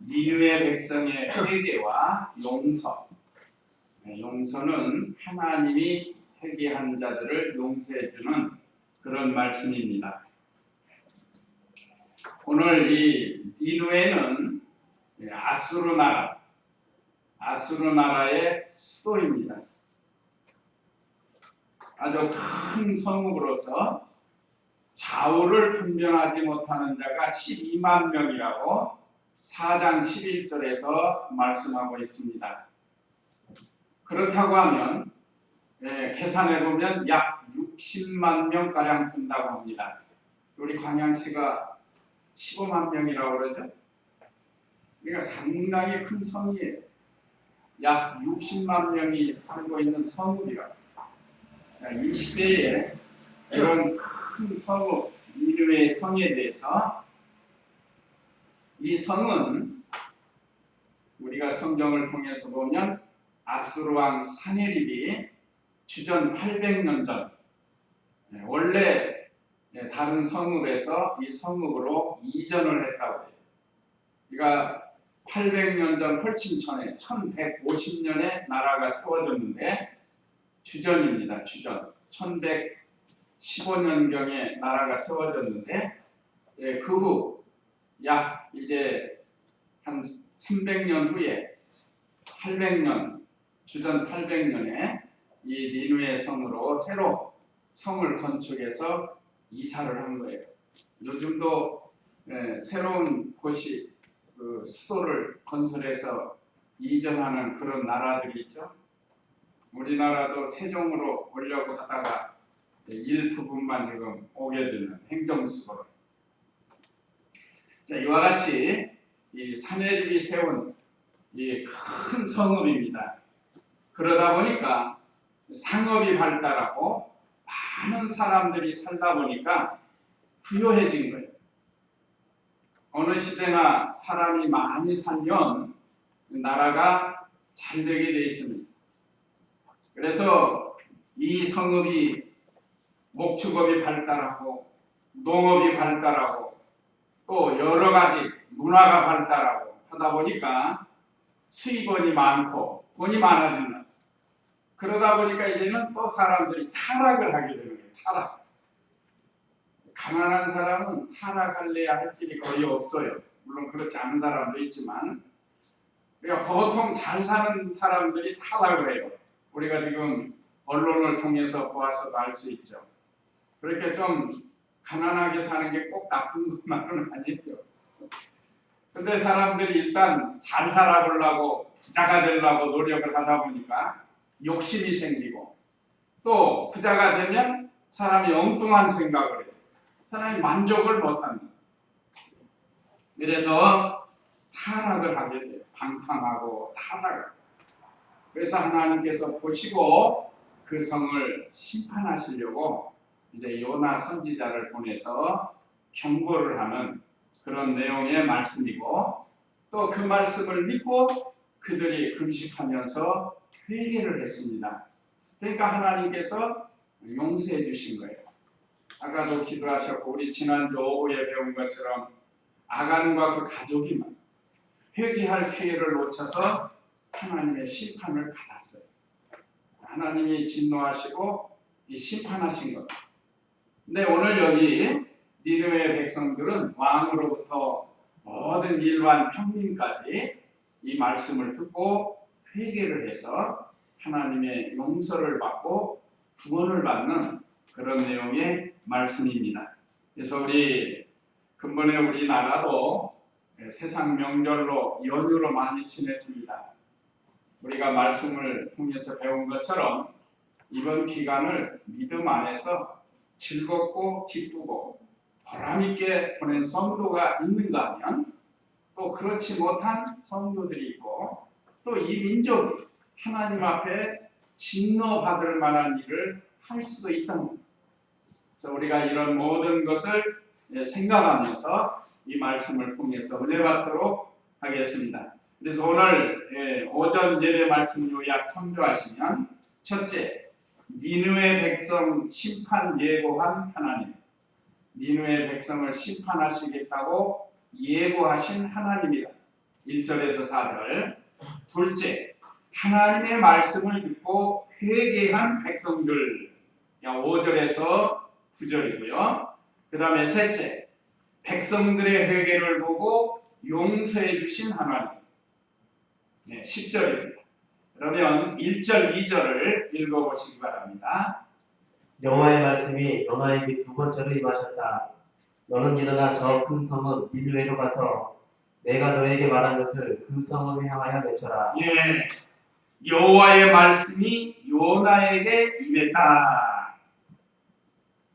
니느웨 백성의 회개와 용서. 용서는 하나님이 회개한 자들을 용서해주는 그런 말씀입니다. 오늘 이 니느웨는 아수르 나라의 수도입니다. 아주 큰 성읍으로서 좌우를 분별하지 못하는 자가 12만 명이라고 4장 11절에서 말씀하고 있습니다. 그렇다고 하면 계산해보면 약 60만 명가량 된다고 합니다. 우리 광양시가 15만 명이라고 그러죠. 그러니까 상당히 큰 성이에요. 약 60만 명이 살고 있는 성읍이라고. 이 시대에 이런 큰 성읍, 니느웨 성에 대해서 이 성은 우리가 성경을 통해서 보면 아수르 왕 사네립이 주전 800년 전 원래 다른 성읍에서 이 성읍으로 이전을 했다고 해요. 그러니까 800년 전 훨씬 전에 1150년에 나라가 세워졌는데 주전입니다. 주전 1115년경에 나라가 세워졌는데 그 후 약 이제 한 300년 후에 800년 주전 800년에 이 니느웨 성으로 새로 성을 건축해서 이사를 한 거예요. 요즘도 새로운 곳이 그 수도를 건설해서 이전하는 그런 나라들이 있죠. 우리나라도 세종으로 오려고 하다가 일부분만 지금 오게 되는 행정수도로. 자, 이와 같이 이 사네립이 세운 이 큰 성읍입니다. 그러다 보니까 상업이 발달하고 많은 사람들이 살다 보니까 부유해진 거예요. 어느 시대나 사람이 많이 살면 나라가 잘 되게 돼 있습니다. 그래서 이 성읍이 목축업이 발달하고 농업이 발달하고 또 여러 가지 문화가 발달하고 하다 보니까 수입원이 많고 돈이 많아지는. 그러다 보니까 이제는 또 사람들이 타락을 하게 되는 거예요. 타락. 가난한 사람은 타락할래야 할 길이 거의 없어요. 물론 그렇지 않은 사람도 있지만, 그러니까 보통 잘 사는 사람들이 타락을 해요. 우리가 지금 언론을 통해서 보아서도 알 수 있죠. 그렇게 좀 가난하게 사는 게 꼭 나쁜 것만은 아니죠. 근데 사람들이 일단 잘 살아보려고 부자가 되려고 노력을 하다 보니까 욕심이 생기고, 또 부자가 되면 사람이 엉뚱한 생각을 해요. 사람이 만족을 못합니다. 그래서 타락을 하게 돼요. 방탕하고 타락을. 그래서 하나님께서 보시고 그 성을 심판하시려고 이제 요나 선지자를 보내서 경고를 하는 그런 내용의 말씀이고, 또 그 말씀을 믿고 그들이 금식하면서 회개를 했습니다. 그러니까 하나님께서 용서해 주신 거예요. 아까도 기도하셨고 우리 지난주 오후에 배운 것처럼 아간과 그 가족이 회개할 기회를 놓쳐서 하나님의 심판을 받았어요. 하나님이 진노하시고 이 심판하신 것. 근데 오늘 여기 니느웨 백성들은 왕으로부터 모든 일반 평민까지 이 말씀을 듣고 회개를 해서 하나님의 용서를 받고 구원을 받는 그런 내용의 말씀입니다. 그래서 근본에 우리나라도 세상 명절로 연휴로 많이 지냈습니다. 우리가 말씀을 통해서 배운 것처럼 이번 기간을 믿음 안에서 즐겁고 기쁘고 보람있게 보낸 성도가 있는가 하면, 또 그렇지 못한 성도들이 있고, 또 이 민족이 하나님 앞에 진노받을 만한 일을 할 수도 있다는 겁니다. 그래서 우리가 이런 모든 것을 생각하면서 이 말씀을 통해서 은혜 받도록 하겠습니다. 그래서 오늘 오전 예배 말씀 요약 참조하시면, 첫째, 니느웨 백성 심판 예고한 하나님. 니느웨 백성을 심판하시겠다고 예고하신 하나님이다. 1절에서 4절. 둘째, 하나님의 말씀을 듣고 회개한 백성들. 5절에서 9절이고요. 그 다음에 셋째, 백성들의 회개를 보고 용서해 주신 하나님. 10절입니다. 그러면 1절, 2절을 읽어보시기 바랍니다. 여호와의 말씀이 요나에게 두 번째로 임하셨다. 너는 일어나 저 큰 성읍 니느웨로 가서 내가 너에게 말한 것을 그 성읍에 향하여 외쳐라. 예, 여호와의 말씀이 요나에게 임했다.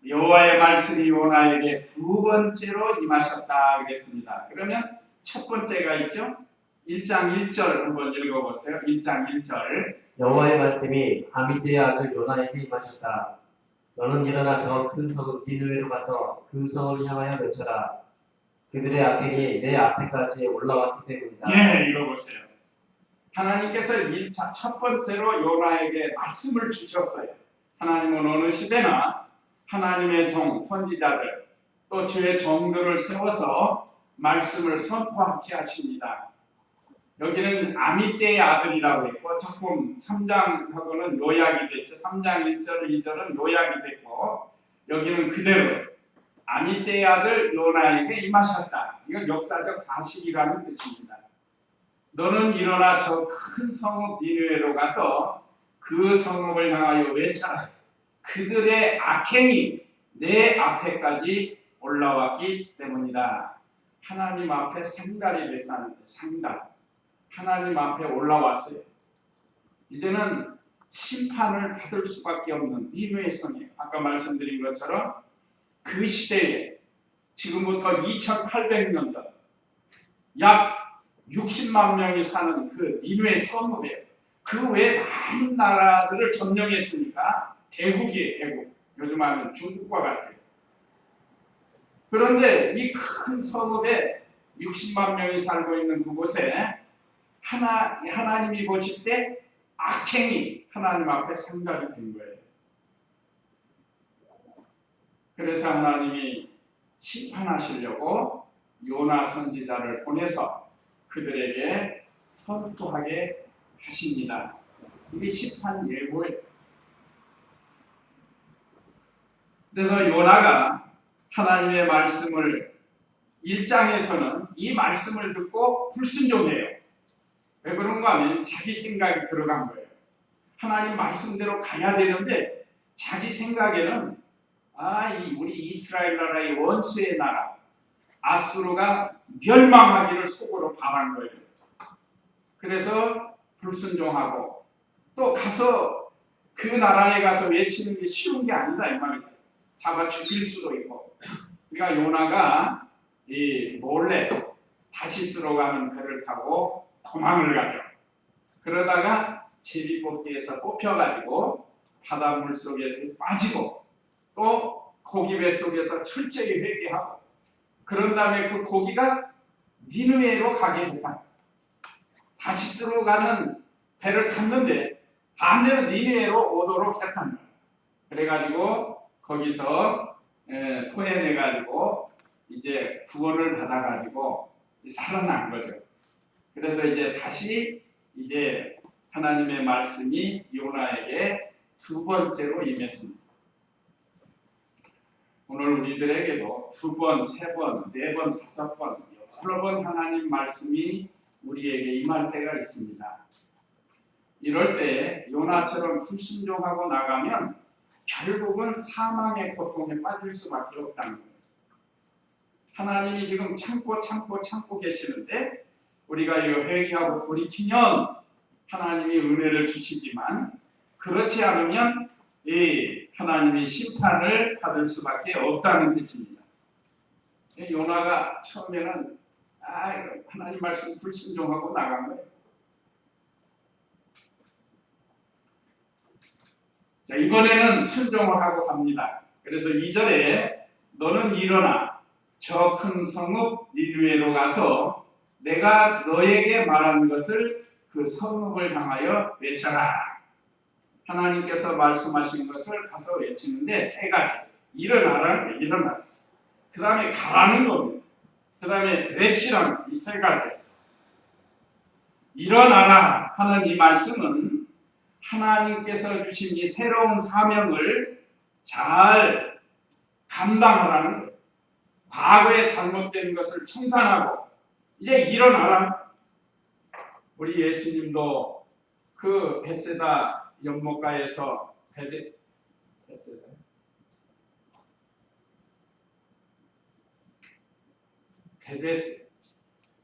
여호와의 말씀이 요나에게 두 번째로 임하셨다 그랬습니다. 그러면 첫 번째가 있죠. 1장 1절 한번 읽어보세요. 1장 1절. 여호와의 말씀이 아미떼의 아들 요나에게 임하셨다. 너는 일어나 저 큰 성읍 니느웨로 가서 그 성을 향하여 외쳐라. 그들의 악행이 내 앞에까지 올라왔기 때문이다. 예, 읽어보세요. 하나님께서 1차 첫 번째로 요나에게 말씀을 주셨어요. 하나님은 어느 시대나 하나님의 종, 선지자들, 또 주의 종들을 세워서 말씀을 선포하게 하십니다. 여기는 아미떼의 아들이라고 했고, 조금 3장하고는 요약이 됐죠. 3장 1절, 2절은 요약이 됐고, 여기는 그대로 아미떼의 아들 요나에게 임하셨다. 이건 역사적 사실이라는 뜻입니다. 너는 일어나 저 큰 성읍 니느웨로 가서 그 성읍을 향하여 외쳐라. 그들의 악행이 내 앞에까지 올라왔기 때문이다. 하나님 앞에 상달이 됐다는데, 상달. 하나님 앞에 올라왔어요. 이제는 심판을 받을 수밖에 없는 니느웨 성이에요. 아까 말씀드린 것처럼 그 시대에 지금부터 2800년 전 약 60만 명이 사는 그 니느웨 성읍이에요. 그 외에 많은 나라들을 점령했으니까 대국이에요. 대국. 요즘 하면 중국과 같아요. 그런데 이 큰 성읍에 60만 명이 살고 있는 그곳에 하나님이 보실 때 악행이 하나님 앞에 상달이 된 거예요. 그래서 하나님이 심판하시려고 요나 선지자를 보내서 그들에게 선포하게 하십니다. 이게 심판 예고예요. 그래서 요나가 하나님의 말씀을 1장에서는 이 말씀을 듣고 불순종해요. 왜 그런가 하면 자기 생각이 들어간 거예요. 하나님 말씀대로 가야 되는데 자기 생각에는 우리 이스라엘 나라의 원수의 나라 아수르가 멸망하기를 속으로 바란 거예요. 그래서 불순종하고 또 가서 그 나라에 가서 외치는 게 쉬운 게 아니다 이 말이에요. 잡아 죽일 수도 있고. 그러니까 요나가 몰래 다시스로 가는 배를 타고 도망을 가죠. 그러다가 제비뽑기에서 뽑혀가지고 바닷물 속에 빠지고 또 고기 배 속에서 철저히 회개하고 그런 다음에 그 고기가 니느웨로 가게 됐다. 다시스로 가는 배를 탔는데 반대로 니느웨로 오도록 했단 말이에요. 그래가지고 거기서 토해내가지고 이제 구원을 받아가지고 살아난 거죠. 그래서 이제 다시 이제 하나님의 말씀이 요나에게 두 번째로 임했습니다. 오늘 우리들에게도 두 번, 세 번, 네 번, 다섯 번, 여러 번 하나님 말씀이 우리에게 임할 때가 있습니다. 이럴 때 요나처럼 불순종하고 나가면 결국은 사망의 고통에 빠질 수밖에 없다는 거예요. 하나님이 지금 참고 계시는데 우리가 이거 회개하고 돌이키면 하나님이 은혜를 주시지만 그렇지 않으면 하나님이 심판을 받을 수밖에 없다는 뜻입니다. 요나가 처음에는 하나님 말씀 불순종하고 나간 거예요. 자, 이번에는 순종을 하고 갑니다. 그래서 2절에 너는 일어나 저 큰 성읍 니느웨로 가서 내가 너에게 말한 것을 그 성읍을 향하여 외쳐라. 하나님께서 말씀하신 것을 가서 외치는데 세 가지. 일어나라, 일어나라. 그 다음에 가라는 겁니다. 그 다음에 외치라는 이 세 가지. 일어나라 하는 이 말씀은 하나님께서 주신 이 새로운 사명을 잘 감당하라는 거예요. 과거에 잘못된 것을 청산하고 이제 일어나라. 우리 예수님도 그 벳세다 연못가에서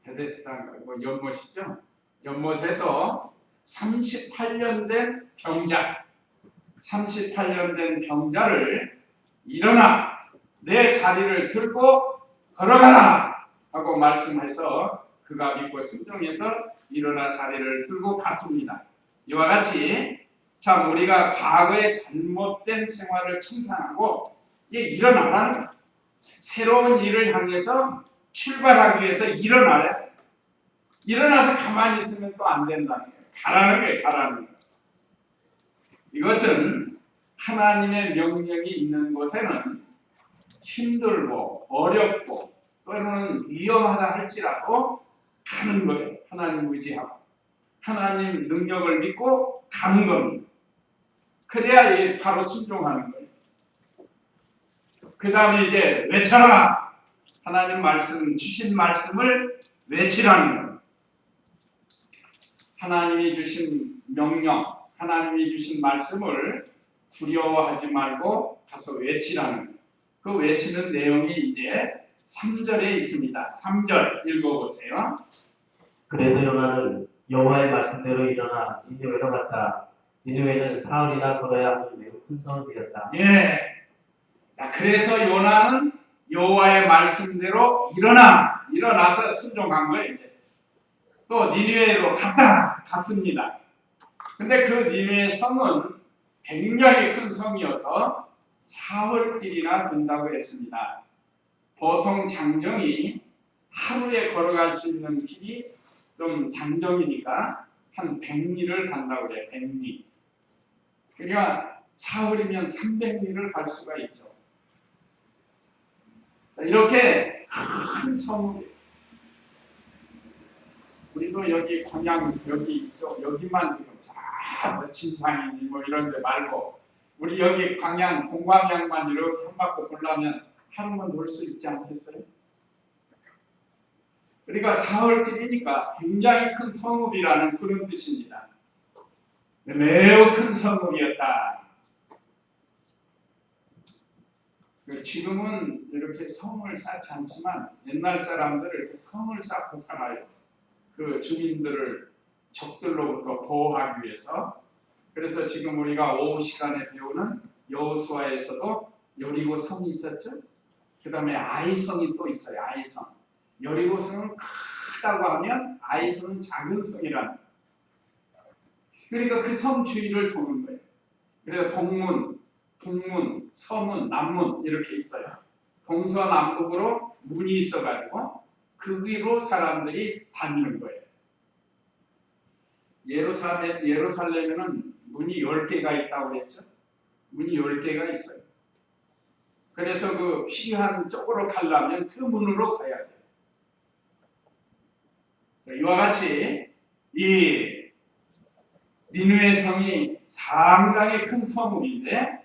베데스다 뭐 연못이죠. 연못에서 38년 된 병자를 일어나 내 자리를 들고 걸어가라 하고 말씀해서 그가 믿고 순종해서 일어나 자리를 들고 갔습니다. 이와 같이 참 우리가 과거의 잘못된 생활을 청산하고 이제 일어나라는 새로운 일을 향해서 출발하기 위해서 일어나야 돼. 일어나서 가만히 있으면 또 안 된다는 거예요. 가라는 거예요. 이것은 하나님의 명령이 있는 곳에는 힘들고 어렵고 또는 위험하다 할지라도 가는 거예요. 하나님 의지하고 하나님 능력을 믿고 가는 겁니다. 그래야 바로 순종하는 거예요. 그 다음에 이제 외쳐라. 하나님 말씀 주신 말씀을 외치라는 거예요. 하나님이 주신 명령, 하나님이 주신 말씀을 두려워하지 말고 가서 외치라는 거예요. 그 외치는 내용이 이제 3절에 있습니다. 3절 읽어보세요. 그래서 요나는 여호와의 말씀대로 일어나 니느웨로 갔다. 니느웨는 사흘이나 걸어야 하는 매우 큰 성읍이었다. 예. 자, 그래서 요나는 여호와의 말씀대로 일어나서 순종한 거예요. 이제. 또 니느웨로 갔습니다. 근데 그 니느웨 성은 굉장히 큰 성이어서 사흘길이나 된다고 했습니다. 보통 장정이 하루에 걸어갈 수 있는 길이 좀 장정이니까 한 100리를 간다고 해요. 100리. 그러니까 사흘이면 300리를 갈 수가 있죠. 이렇게 큰 성읍. 우리도 여기 광양 여기 있죠. 여기만 지금 멋진 산이니 뭐 이런 데 말고 우리 여기 광양 동광양만 이렇게 한 바퀴 돌려면 하루만 놀 수 있지 않겠어요? 그러니까 사흘길이니까 굉장히 큰 성읍이라는 그런 뜻입니다. 매우 큰 성읍이었다. 지금은 이렇게 성을 쌓지 않지만 옛날 사람들은 이렇게 성을 쌓고 살아요. 그 주민들을 적들로부터 보호하기 위해서. 그래서 지금 우리가 오후 시간에 배우는 여호수아에서도 여리고 성이 있었죠. 그 다음에 아이성이 또 있어요. 아이성. 여리고 성은 크다고 하면 아이성은 작은 성이라는. 그러니까 그 성 주위를 도는 거예요. 그래서 동문, 북문, 서문, 남문 이렇게 있어요. 동서남북으로 문이 있어가지고 그 위로 사람들이 다니는 거예요. 예루살렘에는 문이 10개가 있다고 그랬죠. 문이 10개가 있어요. 그래서 그 필요한 쪽으로 가려면 그 문으로 가야 돼요. 이와 같이 이 니느웨 성이 상당히 큰 성읍인데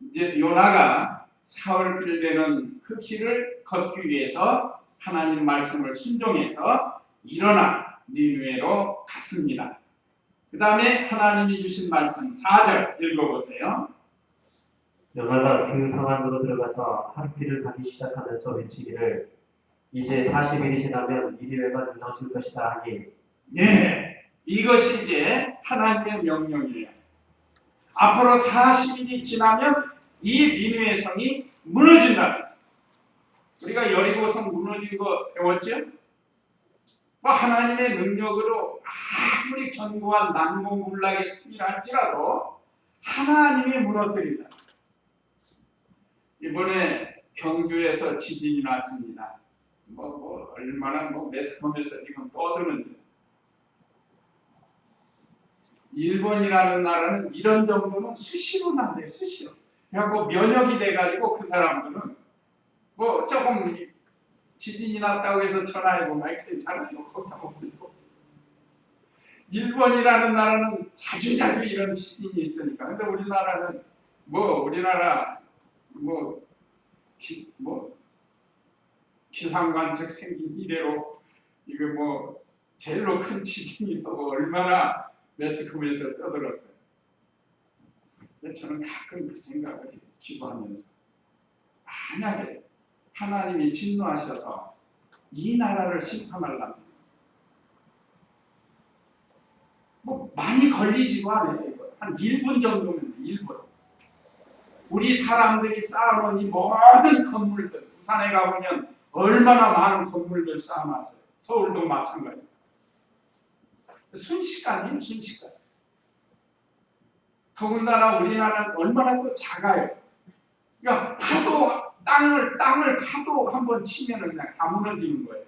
이제 요나가 사흘길 되는 그 길을 걷기 위해서 하나님 말씀을 순종해서 일어나 니느웨로 갔습니다. 그 다음에 하나님이 주신 말씀 4절 읽어보세요. 요나가 그 성 안으로 들어가서 한 길을 가기 시작하면서 외치기를 이제 40일이 지나면 니느웨가 무너질 것이다 하니. 예, 이것이 이제 하나님의 명령이에요. 앞으로 40일이 지나면 이 니느웨 성이 무너진다. 우리가 여리고성 무너진 거 배웠죠? 뭐 하나님의 능력으로 아무리 견고한 난공불락의 성이라 할지라도 하나님이 무너뜨린다. 이번에 경주에서 지진이 났습니다. 얼마나 매스컴에서 지금 떠드는지. 일본이라는 나라는 이런 정도는 수시로 난대요. 수시로. 그래갖고 면역이 돼가지고 그 사람들은 뭐 조금 지진이 났다고 해서 전화해보면 괜찮아요. 걱정 없고. 일본이라는 나라는 자주자주 이런 시민이 있으니까. 근데 우리나라는 우리나라 기상관측 생긴 이래로 이게 제일로 큰 지진이라고 얼마나 매스컴에서 떠들었어요. 근데 저는 가끔 그 생각을 기도하면서, 만약에 하나님이 진노하셔서 이 나라를 심판하려면 많이 걸리지도 않아요. 한 1분 정도면 돼. 1분. 우리 사람들이 쌓아놓은 이 모든 건물들, 부산에 가보면 얼마나 많은 건물들 쌓아놨어요. 서울도 마찬가지입니다. 순식간이에요. 순식간. 더군다나 우리나라는 얼마나 또 작아요. 그러니까 파도, 땅을 파도 한번 치면 그냥 다 무너지는 거예요.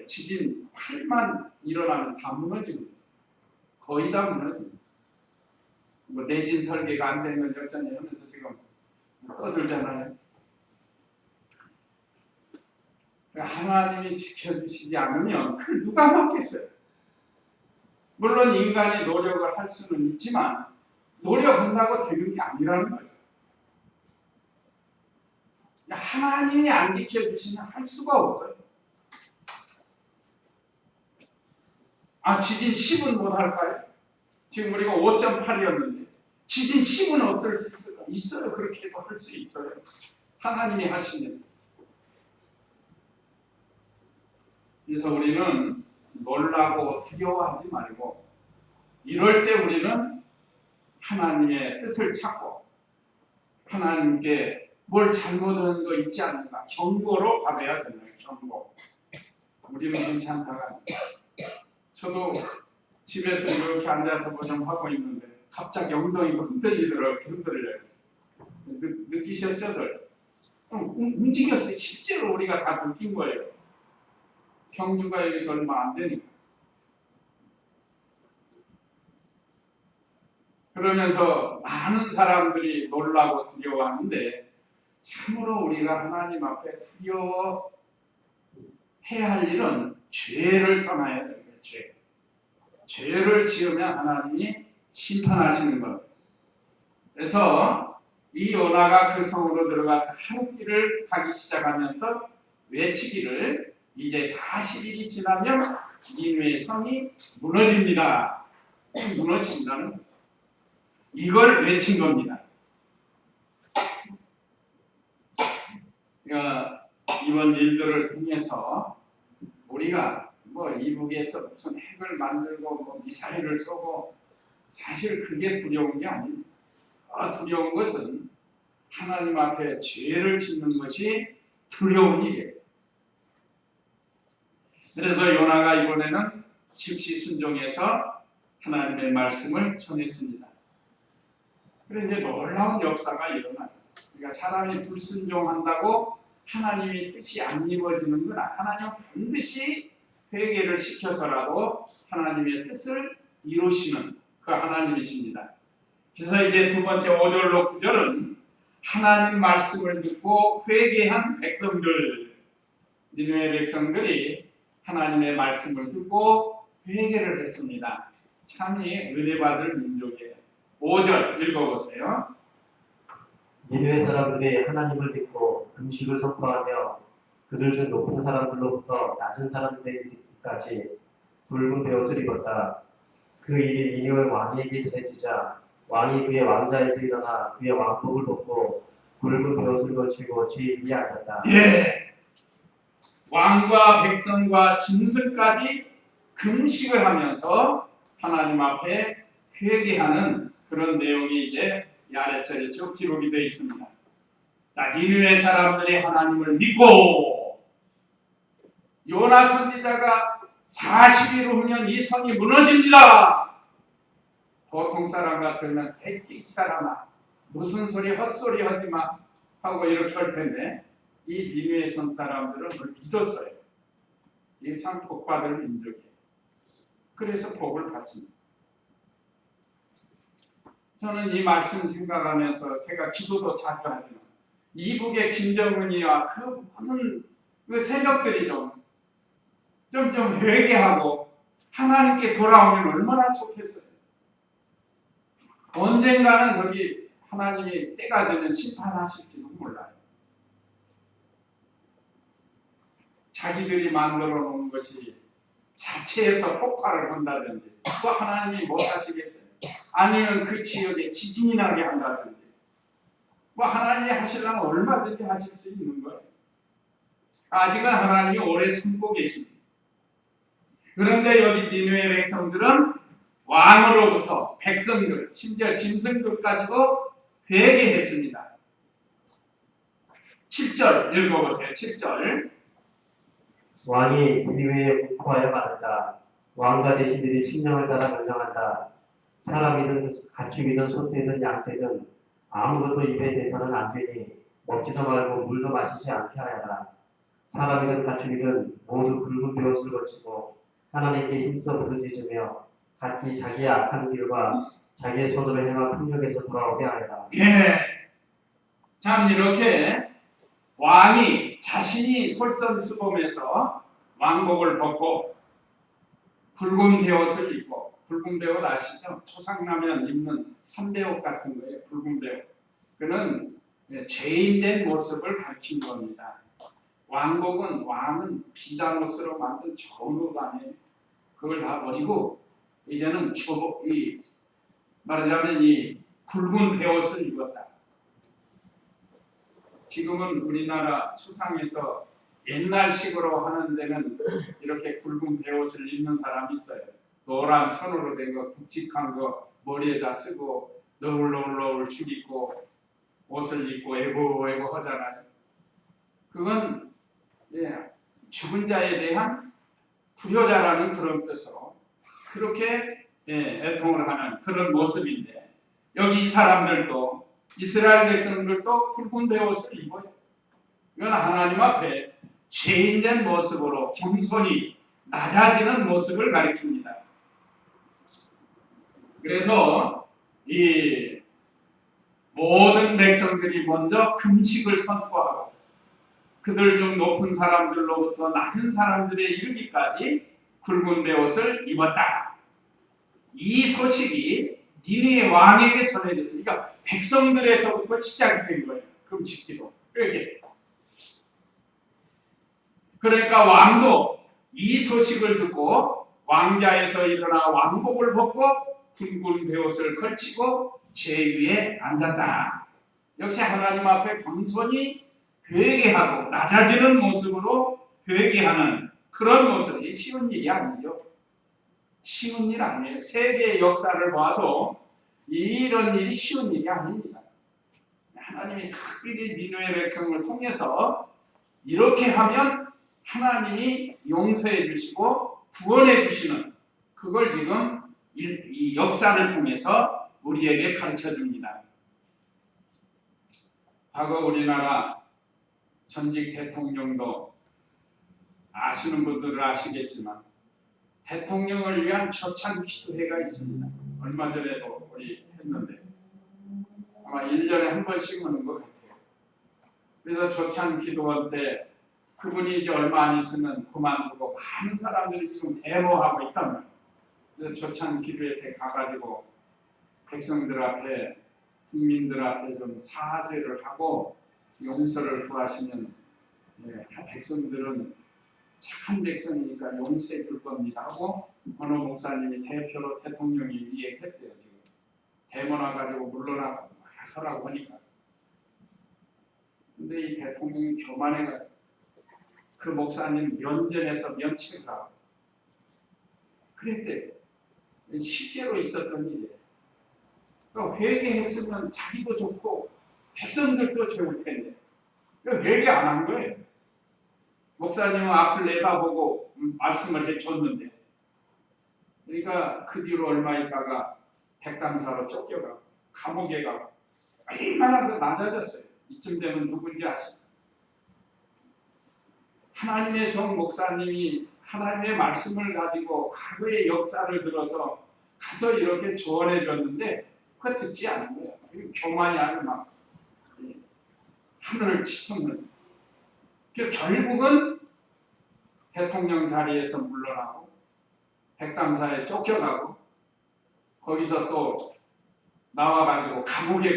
지진 8만 일어나면 다 무너지는 거예요. 거의 다 무너집니다. 내진 설계가 안 되면 어쩌냐 하면서 지금 떠들잖아요. 하나님이 지켜주시지 않으면 그걸 누가 막겠어요? 물론 인간이 노력을 할 수는 있지만 노력한다고 되는 게 아니라는 거예요. 하나님이 안 지켜주시면 할 수가 없어요. 지진 10은 못 할까요? 지금 우리가 5.8이었는데 지진 10은 없을 수 있어요. 있어요. 그렇게도 할 수 있어요. 하나님이 하시면. 그래서 우리는 놀라고 두려워하지 말고, 이럴 때 우리는 하나님의 뜻을 찾고 하나님께 뭘 잘못한 거 있지 않는가 경고로 받아야 된다. 경고. 우리는 괜찮다가 아니에요. 저도 집에서 이렇게 앉아서 뭐 좀 하고 있는데 갑자기 엉덩이가 흔들리더라고요. 흔들려요. 느끼셨죠? 움직였어요. 실제로 우리가 다 느낀 거예요. 경주가 여기서 얼마 안 되니까. 그러면서 많은 사람들이 놀라고 두려워하는데, 참으로 우리가 하나님 앞에 두려워해야 할 일은 죄를 떠나야 돼요. 죄를 지으면 하나님이 심판하시는 것. 그래서 이 요나가 그 성으로 들어가서 하루 길을 가기 시작하면서 외치기를, 이제 40일이 지나면 니느웨 성이 무너집니다. 무너진다는 거예요. 이걸 외친 겁니다. 그러니까 이번 일들을 통해서 우리가 이북에서 무슨 핵을 만들고 미사일을 쏘고, 사실 그게 두려운 게 아닙니다. 두려운 것은 하나님 앞에 죄를 짓는 것이 두려운 일이에요. 그래서 요나가 이번에는 즉시 순종해서 하나님의 말씀을 전했습니다. 그런데 이제 놀라운 역사가 일어나요. 그러니까 사람이 불순종한다고 하나님의 뜻이 안 이루어지는 건 아니에요. 하나님은 반드시 회개를 시켜서라도 하나님의 뜻을 이루시는 그 하나님이십니다. 그래서 이제 두 번째 5절로 9절은 하나님 말씀을 듣고 회개한 백성들, 니느웨 백성들이 하나님의 말씀을 듣고 회개를 했습니다. 참이 은혜받을 민족이에요. 5절 읽어보세요. 니느웨 사람들이 하나님을 믿고 금식을 선포하며 그들 중 높은 사람들로부터 낮은 사람들에게까지 붉은 베옷을 입었다. 그 일이 니느웨 왕에게 전해지자 왕이 그의 왕자에서 일어나 그의 왕복을 벗고 붉은 베옷을 걸치고 제 위에 앉았다. 예, 왕과 백성과 짐승까지 금식을 하면서 하나님 앞에 회개하는 그런 내용이 이제 이 아래쪽에 쭉 기록이 되어 있습니다. 자, 니느웨 사람들이 하나님을 믿고, 요나 선지자가 40일 후면 이 성이 무너집니다. 보통 사람 같으면 이 사람아 무슨 소리 헛소리 하지마 하고 이렇게 할 텐데, 이 니느웨 성 사람들은 그걸 믿었어요. 이게 참 복받을 민족이에요. 그래서 복을 받습니다. 저는 이 말씀 생각하면서 제가 기도도 자주 하지만 이북의 김정은이와 그 모든 그 세력들이 좀 회개하고 하나님께 돌아오면 얼마나 좋겠어요. 언젠가는 거기 하나님이 때가 되면 심판하실지도 몰라요. 자기들이 만들어 놓은 것이 자체에서 폭발을 한다든지 그거 하나님이 못 하시겠어요? 아니면 그 지역에 지진이 나게 한다든지 뭐 하나님이 하시려면 얼마든지 하실 수 있는 거예요. 아직은 하나님이 오래 참고 계십니다. 그런데 여기 니느웨 백성들은 왕으로부터 백성들, 심지어 짐승들까지도 회개했습니다. 7절 읽어보세요. 7절. 왕이 니느웨에 공포하여 말한다. 왕과 대신들이 칙령을 따라 명령한다. 사람이든 가축이든 소떼든 양떼든 아무것도 입에 대서는 안 되니 먹지도 말고 물도 마시지 않게 하여라. 사람이든 가축이든 모두 붉은 베옷을 걸치고 하나님께 힘써 부르짖으며 각기 자기의 악한 길과 자기의 손으로 행한 폭력에서 돌아오게 하여라. 예. 참 이렇게 왕이 자신이 솔선수범해서 왕복을 벗고 붉은 베옷을 입고, 붉은 베옷 아시죠? 초상나면 입는 삼배옷 같은 거예요. 붉은 베옷. 그는 죄인된 모습을 가리킨 겁니다. 왕복은 왕은 비단 옷으로 만든 좋은 옷 아니에요. 그걸 다 버리고 이제는 말하자면 이 굵은 베옷을 입었다. 지금은 우리나라 초상에서 옛날식으로 하는 데는 이렇게 굵은 베옷을 입는 사람이 있어요. 노란 천으로 된 거, 굵직한 거 머리에다 쓰고 너울너울 죽이고 옷을 입고 애고 하잖아요. 그건 죽은 자에 대한 불효자라는 그런 뜻으로 그렇게 애통을 하는 그런 모습인데, 여기 이 사람들도 이스라엘 백성들도 굵은 베옷을 입어요. 이건 하나님 앞에 죄인된 모습으로 겸손히 낮아지는 모습을 가리킵니다. 그래서 이 모든 백성들이 먼저 금식을 선포하고 그들 중 높은 사람들로부터 낮은 사람들에 이르기까지 굵은 베옷을 입었다. 이 소식이 니느웨 왕에게 전해졌으니까 그러니까 백성들에서부터 시작된 거예요. 금식기도 이렇게. 그러니까 왕도 이 소식을 듣고 왕자에서 일어나 왕복을 벗고 굵은 베옷을 걸치고 제위에 앉았다. 역시 하나님 앞에 겸손히 회개하고 낮아지는 모습으로 회개하는 그런 모습이 쉬운 일이 아니죠. 쉬운 일 아니에요. 세계의 역사를 봐도 이런 일이 쉬운 일이 아닙니다. 하나님이 특별히 니느웨 백성을 통해서 이렇게 하면 하나님이 용서해 주시고 구원해 주시는 그걸 지금 이 역사를 통해서 우리에게 가르쳐 줍니다. 과거 우리나라 전직 대통령도 아시는 분들은 아시겠지만 대통령을 위한 초창 기도회가 있습니다. 얼마 전에도 우리 했는데 아마 1년에 한 번씩 하는 것 같아요. 그래서 초창 기도원 때 그분이 이제 얼마 안 있으면 그만두고 많은 사람들이 지금 데모하고 있단 말이에요. 그래서 초창 기도회 때 가가지고 백성들 앞에 국민들 앞에 좀 사죄를 하고 용서를 구하시면 백성들은 착한 백성이니까 용서해 줄 겁니다 하고 어느 목사님이 대표로 대통령이 얘기했대요. 지금 대모 나가지고 물러나고 하라고 하니까. 근데 이 대통령이 교만해가 그 목사님 면전에서 면책을 하고 그랬대요. 실제로 있었던 일이에요. 그러니까 회개했으면 자기도 좋고 백성들도 좋을 텐데 회개 안 한 거예요. 목사님은 앞을 내다보고 말씀을 해줬는데, 그러니까 그 뒤로 얼마 있다가 백담사로 쫓겨가고 감옥에 가고 얼마나 더 낮아졌어요. 이쯤 되면 누군지 아십니까? 하나님의 종 목사님이 하나님의 말씀을 가지고 과거의 역사를 들어서 가서 이렇게 조언해 줬는데 그거 듣지 않은 거예요. 교만이 아주 막 하늘을 치솟는. 결국은 대통령 자리에서 물러나고 백담사에 쫓겨가고 거기서 또 나와가지고 감옥에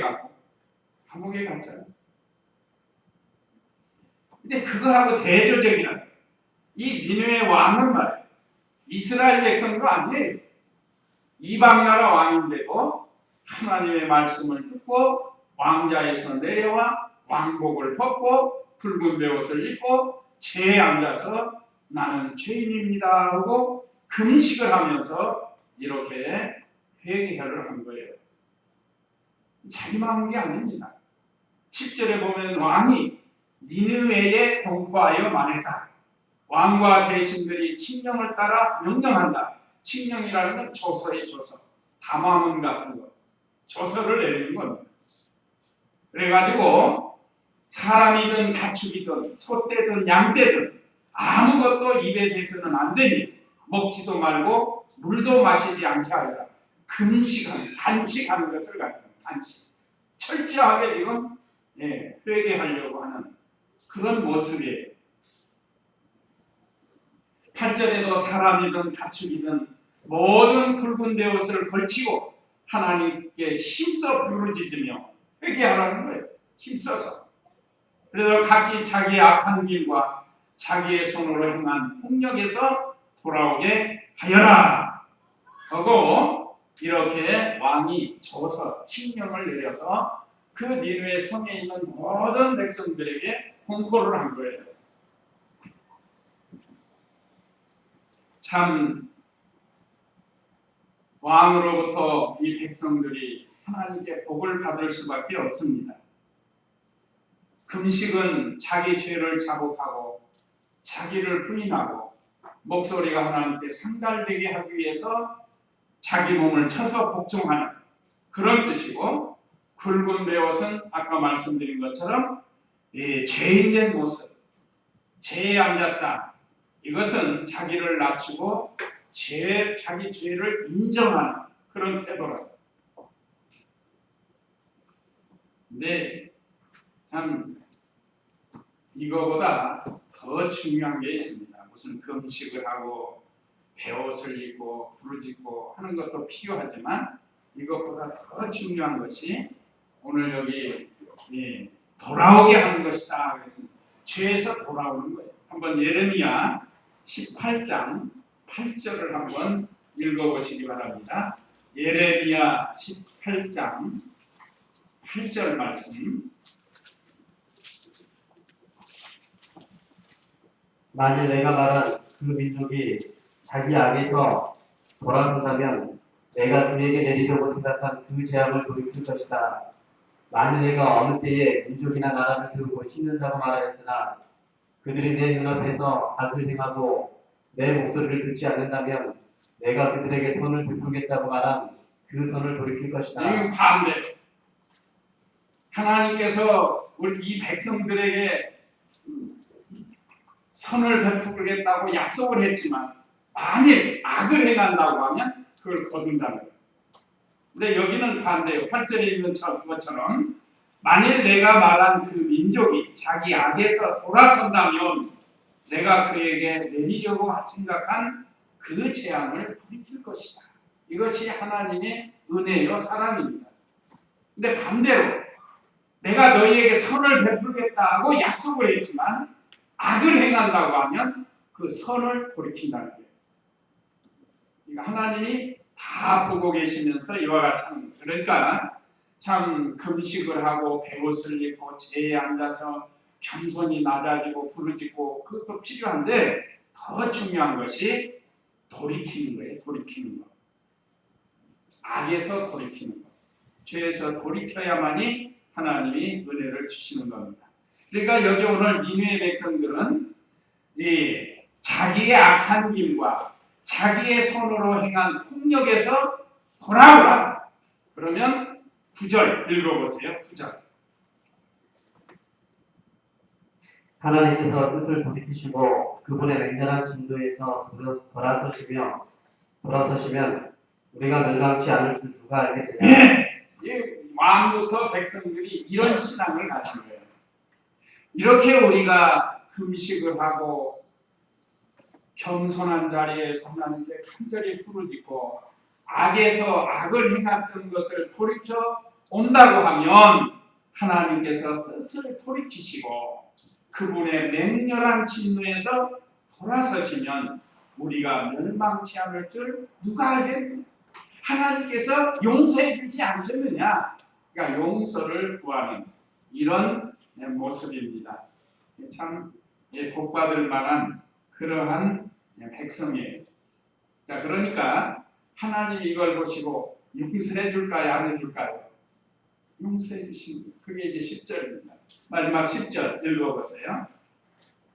갔잖아요. 근데 그거하고 대조적이라 이 니느웨 왕은 말이에요. 이스라엘 백성도 아니에요. 이방 나라 왕인데도 하나님의 말씀을 듣고 왕자에서 내려와 왕복을 벗고 붉은 베옷을 입고 재에 앉아서 나는 죄인입니다 하고 금식을 하면서 이렇게 회개를 한 거예요. 자기만 한 게 아닙니다. 10절에 보면 왕이 니느웨에 공포하여 말했다. 왕과 대신들이 칙령을 따라 명령한다. 칙령이라는 건 조서의 조서, 담화문 같은 거, 조서를 내리는 겁니다. 그래가지고 사람이든 가축이든 소떼든 양떼든 아무것도 입에 대서는 안 되니 먹지도 말고 물도 마시지 않게 하여라. 금식하는, 단식하는 것을 갖는 단식. 철저하게 지금 회개하려고 하는 그런 모습이에요. 8절에도 사람이든 가축이든 모든 붉은 베옷을 걸치고 하나님께 힘써 부르짖으며 회개하라는 거예요. 힘써서. 그래서 각기 자기의 악한 길과 자기의 손으로 행한 폭력에서 돌아오게 하여라 하고 이렇게 왕이 조서 칙령을 내려서 그 니느웨 성에 있는 모든 백성들에게 공포를 한 거예요. 참 왕으로부터 이 백성들이 하나님께 복을 받을 수밖에 없습니다. 금식은 자기 죄를 자복하고 자기를 부인하고 목소리가 하나님께 상달되게 하기 위해서 자기 몸을 쳐서 복종하는 그런 뜻이고, 굵은 베옷은 아까 말씀드린 것처럼 죄인된 모습, 죄에 앉았다. 이것은 자기를 낮추고 자기 죄를 인정하는 그런 태도라. 근데 참 이거보다 더 중요한 게 있습니다. 무슨 금식을 하고 베옷을 입고 부르짖고 하는 것도 필요하지만 이것보다 더 중요한 것이 오늘 여기 돌아오게 하는 것이다. 그래서 죄에서 돌아오는 거예요. 한번 예레미야 18장 8절을 한번 읽어보시기 바랍니다. 예레미야 18장 8절 말씀. 만일 내가 말한 그 민족이 자기 악에서 돌아선다면 내가 그에게 내리려고 생각한 그 재앙을 돌이킬 것이다. 만일 내가 어느 때에 민족이나 나라를 세우고 심는다고 말하였으나 그들이 내 눈앞에서 악을 행하고 내 목소리를 듣지 않는다면 내가 그들에게 손을 베풀겠다고 말한 그 손을 돌이킬 것이다. 이건 반대. 하나님께서 우리 이 백성들에게 선을 베풀겠다고 약속을 했지만 만일 악을 행한다고 하면 그걸 거둔다는 거예요. 근데 여기는 반대예요. 8절에 있는 것처럼 만일 내가 말한 그 민족이 자기 악에서 돌아선다면 내가 그에게 내리려고 생각한 그 재앙을 돌이킬 것이다. 이것이 하나님의 은혜요 사랑입니다. 근데 반대로 내가 너희에게 선을 베풀겠다고 약속을 했지만 악을 행한다고 하면 그 선을 돌이킨다는 거예요. 그러니까 하나님이 다 보고 계시면서 이와 같이 하는 거예요. 그러니까 참 금식을 하고 베옷을 입고 재에 앉아서 겸손히 낮아지고 부르짖고 그것도 필요한데 더 중요한 것이 돌이키는 거예요. 돌이키는 거. 악에서 돌이키는 거. 죄에서 돌이켜야만이 하나님이 은혜를 주시는 겁니다. 그러니까 여기 오늘 니느웨 백성들은 자기의 악한 길과 자기의 손으로 행한 폭력에서 돌아오라. 그러면 9절 읽어보세요. 9절. 하나님께서 뜻을 돌이키시고 그분의 맹렬한 진도에서 돌아서시면 우리가 멸망치 않을 줄 누가 알겠느냐. 이 왕부터 백성들이 이런 신앙을 가진 거예요. 이렇게 우리가 금식을 하고 겸손한 자리에서 하나님께 간절히 부르짖고 악에서 악을 행했던 것을 돌이켜 온다고 하면 하나님께서 뜻을 돌이키시고 그분의 맹렬한 진노에서 돌아서시면 우리가 멸망치 않을 줄 누가 알겠느냐? 하나님께서 용서해 주지 않겠느냐? 그러니까 용서를 구하는 이런 모습입니다. 참 복받을 만한 그러한 백성이에요. 자, 그러니까 하나님이 이걸 보시고 용서해 줄까요? 안 해줄까요? 용서해 주십니다. 그게 이제 10절입니다. 마지막 10절 읽어보세요.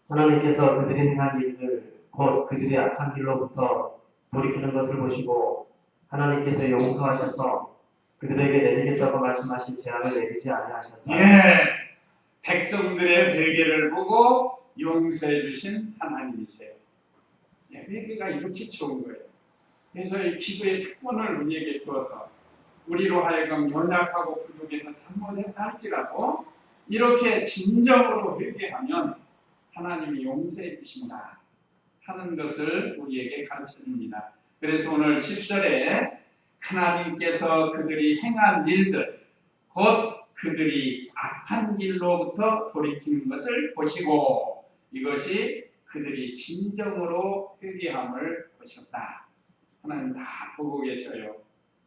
하나님께서 그들이 행한 일들 곧 그들의 악한 길로부터 돌이키는 것을 보시고 하나님께서 용서하셔서 그들에게 내리겠다고 말씀하신 재앙을 내리지 아니하셨다. 예, 백성들의 회개를 보고 용서해 주신 하나님이세요. 예, 회개가 이렇게 좋은 거예요. 그래서 이 기도의 특권을 우리에게 주어서 우리로 하여금 연약하고 부족해서 잘못했다 할지라도 이렇게 진정으로 회개하면 하나님이 용서해 주신다 하는 것을 우리에게 가르쳐 줍니다. 그래서 오늘 10절에 하나님께서 그들이 행한 일들 곧 그들이 악한 길로부터 돌이키는 것을 보시고 이것이 그들이 진정으로 회개함을 보셨다. 하나님 다 보고 계셔요.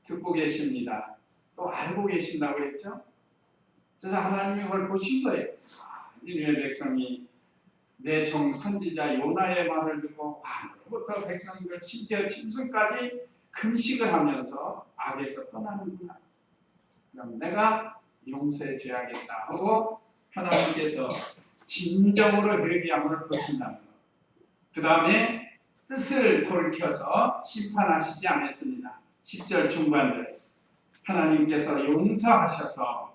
듣고 계십니다. 또 알고 계신다고 그랬죠? 그래서 하나님이 그걸 보신 거예요. 니느웨 백성이 내 종 선지자 요나의 말을 듣고 그부터 백성들 심지어 짐승까지 금식을 하면서 악에서 떠나는구나. 그럼 내가 용서해 줘야겠다 하고 하나님께서 진정으로 회개함을 보신다는 것. 그 다음에 뜻을 돌이켜서 심판하시지 않았습니다. 10절 중반들 하나님께서 용서하셔서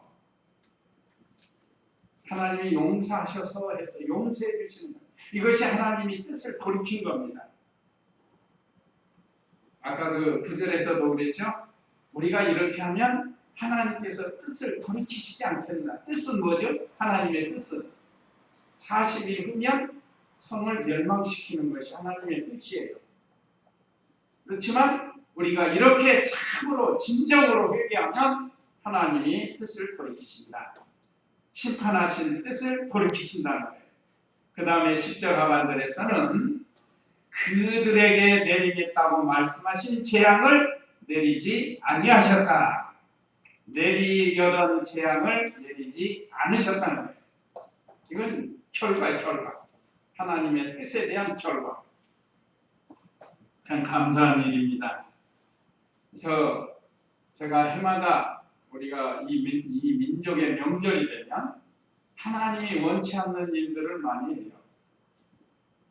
하나님이 용서하셔서 해서 용서해 주시는 것. 이것이 하나님이 뜻을 돌이킨 겁니다. 아까 그 9절에서도 그랬죠. 우리가 이렇게 하면 하나님께서 뜻을 돌이키시지 않겠나. 뜻은 뭐죠? 하나님의 뜻은 40일 후면 성을 멸망시키는 것이 하나님의 뜻이에요. 그렇지만 우리가 이렇게 참으로 진정으로 회개하면 하나님이 뜻을 돌이키신다. 심판하신 뜻을 돌이키신다는 거예요. 그 다음에 10절 하반절에서는 그들에게 내리겠다고 말씀하신 재앙을 내리지 아니하셨다. 내리려던 재앙을 내리지 않으셨다는 거예요. 이건 결과. 하나님의 뜻에 대한 결과. 참 감사한 일입니다. 그래서 제가 해마다 우리가 이 민족의 명절이 되면 하나님이 원치 않는 일들을 많이 해요.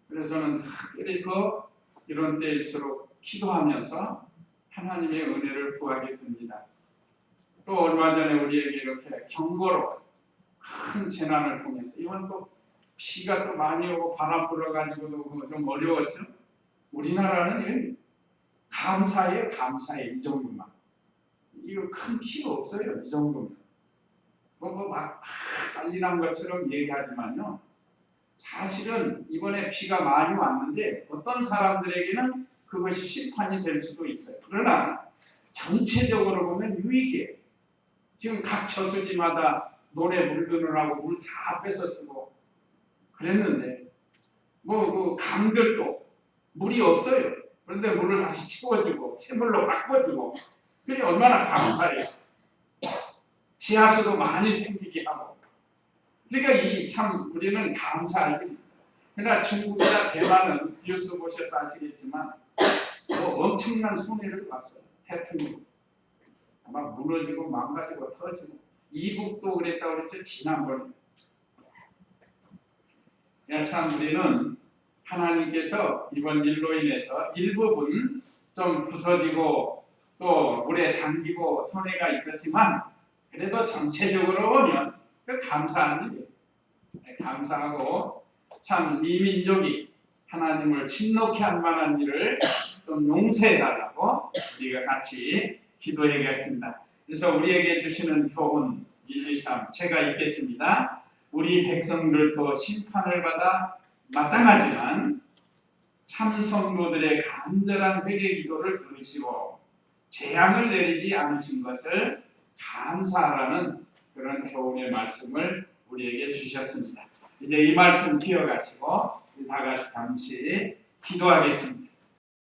그래서 저는 특별히 더 이런 때일수록 기도하면서 하나님의 은혜를 구하게 됩니다. 또 얼마 전에 우리에게 이렇게 경고로 큰 재난을 통해서 이번 또 비가 또 많이 오고 바람 불어가지고도 좀 어려웠죠. 우리나라는 감사해요. 이 정도만. 이거 큰 피가 없어요. 이 정도면. 막 난리 난 것처럼 얘기하지만요. 사실은 이번에 비가 많이 왔는데 어떤 사람들에게는 그것이 심판이 될 수도 있어요. 그러나 전체적으로 보면 유익이에요. 지금 각 저수지마다 논에 물 드느라고 물 다 뺏어 쓰고 그랬는데 그 강들도 물이 없어요. 그런데 물을 다시 채워주고 새물로 바꿔주고 그게 얼마나 감사해요. 지하수도 많이 생기게 하고 그러니까 참 우리는 감사할 일입니다. 그러나 중국이나 대만은 뉴스 보셔서 아시겠지만 엄청난 손해를 봤어요. 태풍으로 막 무너지고 망가지고 터지고 이북도 그랬다고 그랬죠. 지난번에 참 우리는 하나님께서 이번 일로 인해서 일부분 좀 부서지고 또 물에 잠기고 손해가 있었지만 그래도 전체적으로 보면 감사한 일이에요. 감사하고 참 이 민족이 하나님을 침노케 할 만한 일을 좀 용서해달라고 우리가 같이 기도해야겠습니다. 그래서 우리에게 주시는 교훈 1, 2, 3 제가 읽겠습니다. 우리 백성들도 심판을 받아 마땅하지만 참 성도들의 간절한 회개 기도를 들으시고 재앙을 내리지 않으신 것을 감사하라는 그런 교훈의 말씀을 우리에게 주셨습니다. 이제 이 말씀 기억하시고 다 같이 잠시 기도하겠습니다.